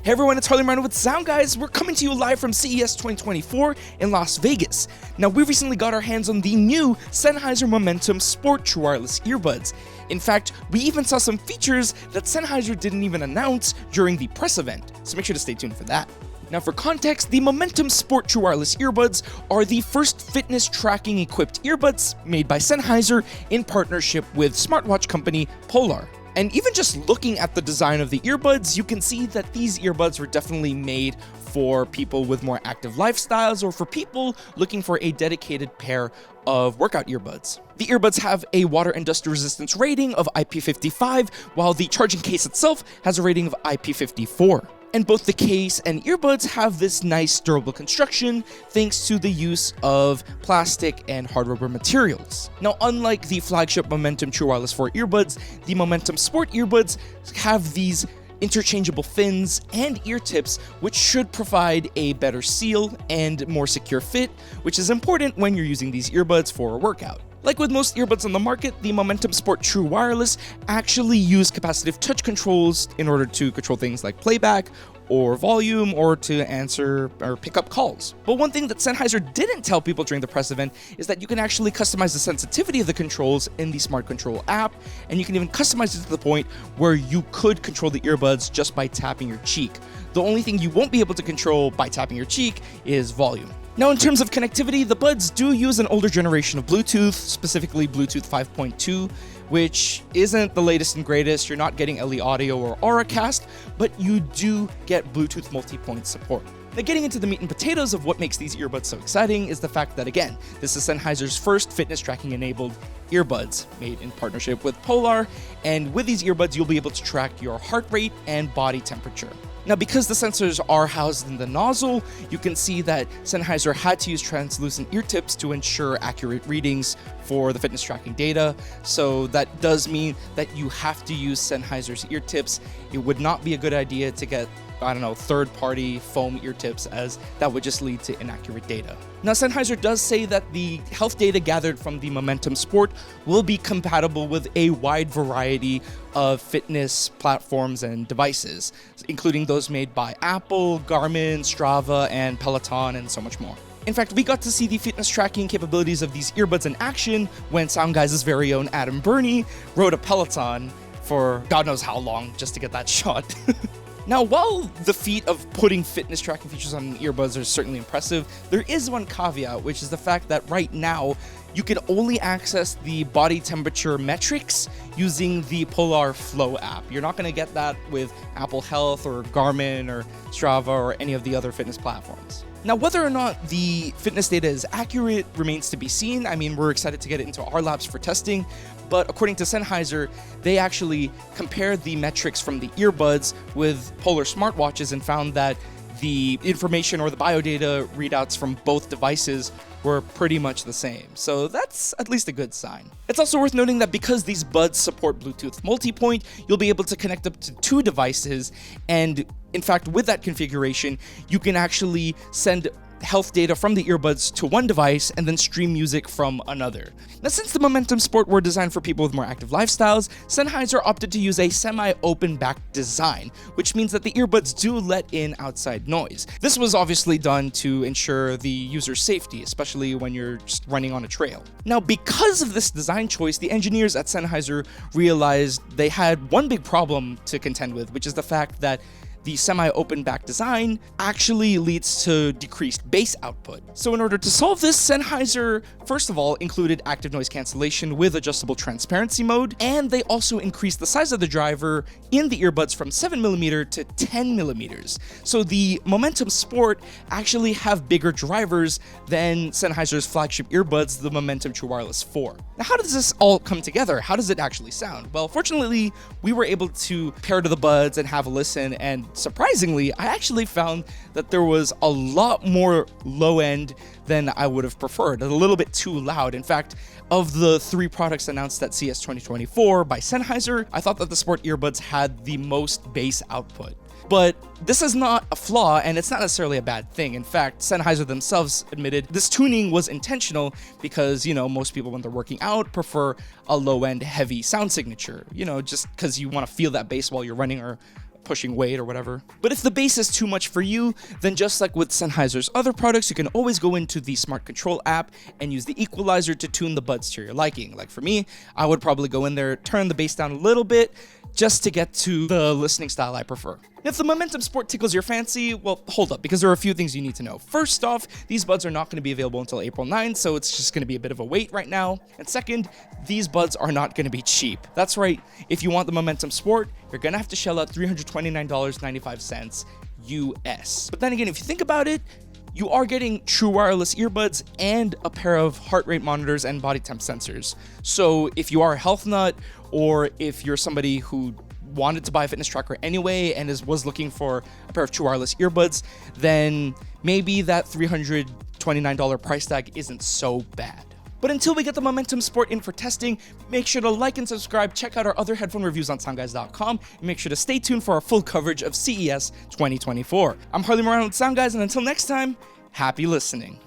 Hey everyone, it's Harley Martin with Sound Guys. We're coming to you live from CES 2024 in Las Vegas. Now, we recently got our hands on the new Sennheiser Momentum Sport True Wireless earbuds. In fact, we even saw some features that Sennheiser didn't even announce during the press event, so make sure to stay tuned for that. Now, for context, the Momentum Sport True Wireless earbuds are the first fitness tracking equipped earbuds made by Sennheiser in partnership with smartwatch company Polar. And even just looking at the design of the earbuds, you can see that these earbuds were definitely made for people with more active lifestyles or for people looking for a dedicated pair of workout earbuds. The earbuds have a water and dust resistance rating of IP55, while the charging case itself has a rating of IP54. And both the case and earbuds have this nice durable construction thanks to the use of plastic and hard rubber materials. Now, unlike the flagship Momentum True Wireless 4 earbuds, the Momentum Sport earbuds have these interchangeable fins and ear tips, which should provide a better seal and more secure fit, which is important when you're using these earbuds for a workout. Like with most earbuds on the market, the Momentum Sport True Wireless actually use capacitive touch controls in order to control things like playback or volume or to answer or pick up calls. But one thing that Sennheiser didn't tell people during the press event is that you can actually customize the sensitivity of the controls in the Smart Control app, and you can even customize it to the point where you could control the earbuds just by tapping your cheek. The only thing you won't be able to control by tapping your cheek is volume. Now, in terms of connectivity, the buds do use an older generation of Bluetooth, specifically Bluetooth 5.2, which isn't the latest and greatest. You're not getting LE Audio or Auracast, but you do get Bluetooth multi-point support. Now, getting into the meat and potatoes of what makes these earbuds so exciting is the fact that, again, this is Sennheiser's first fitness tracking enabled earbuds made in partnership with Polar, and with these earbuds, you'll be able to track your heart rate and body temperature. Now, because the sensors are housed in the nozzle, you can see that Sennheiser had to use translucent ear tips to ensure accurate readings for the fitness tracking data. So that does mean that you have to use Sennheiser's ear tips. It would not be a good idea to get, third-party foam ear tips, as that would just lead to inaccurate data. Now, Sennheiser does say that the health data gathered from the Momentum Sport will be compatible with a wide variety of fitness platforms and devices, including those made by Apple, Garmin, Strava, and Peloton, and so much more. In fact, we got to see the fitness tracking capabilities of these earbuds in action when Sound Guys' very own Adam Burney rode a Peloton for God knows how long just to get that shot. Now, while the feat of putting fitness tracking features on earbuds are certainly impressive, there is one caveat, which is the fact that right now, you can only access the body temperature metrics using the Polar Flow app. You're not going to get that with Apple Health or Garmin or Strava or any of the other fitness platforms. Now, whether or not the fitness data is accurate remains to be seen. I mean, we're excited to get it into our labs for testing, but according to Sennheiser, they actually compared the metrics from the earbuds with Polar smartwatches and found that the information or the biodata readouts from both devices were pretty much the same. So that's at least a good sign. It's also worth noting that because these buds support Bluetooth multi-point, you'll be able to connect up to 2 devices, and in fact, with that configuration, you can actually send health data from the earbuds to one device and then stream music from another. Now, since the Momentum Sport were designed for people with more active lifestyles, Sennheiser opted to use a semi-open back design, which means that the earbuds do let in outside noise. This was obviously done to ensure the user's safety, especially when you're just running on a trail. Now, because of this design choice, the engineers at Sennheiser realized they had one big problem to contend with, which is the fact that the semi-open back design actually leads to decreased bass output. So in order to solve this, Sennheiser, first of all, included active noise cancellation with adjustable transparency mode, and they also increased the size of the driver in the earbuds from 7mm to 10mm. So the Momentum Sport actually have bigger drivers than Sennheiser's flagship earbuds, the Momentum True Wireless 4. Now, how does this all come together? How does it actually sound? Well, fortunately, we were able to pair to the buds and have a listen, and surprisingly, I actually found that there was a lot more low end than I would have preferred, a little bit too loud. In fact, of the 3 products announced at CES 2024 by Sennheiser, I thought that the Sport earbuds had the most bass output. But this is not a flaw, and it's not necessarily a bad thing. In fact, Sennheiser themselves admitted this tuning was intentional because, most people when they're working out prefer a low-end heavy sound signature, just because you want to feel that bass while you're running or pushing weight or whatever. But if the bass is too much for you, then just like with Sennheiser's other products, you can always go into the Smart Control app and use the equalizer to tune the buds to your liking. Like for me, I would probably go in there, turn the bass down a little bit, just to get to the listening style I prefer. If the Momentum Sport tickles your fancy, well, hold up, because there are a few things you need to know. First off, these buds are not going to be available until April 9th, so it's just going to be a bit of a wait right now. And second, these buds are not going to be cheap. That's right, if you want the Momentum Sport, you're going to have to shell out $329.95 US. But then again, if you think about it, you are getting true wireless earbuds and a pair of heart rate monitors and body temp sensors. So if you are a health nut, or if you're somebody who wanted to buy a fitness tracker anyway and was looking for a pair of true wireless earbuds, then maybe that $329 price tag isn't so bad. But until we get the Momentum Sport in for testing, make sure to like and subscribe, check out our other headphone reviews on SoundGuys.com, and make sure to stay tuned for our full coverage of CES 2024. I'm Harley Moran with SoundGuys, and until next time, happy listening.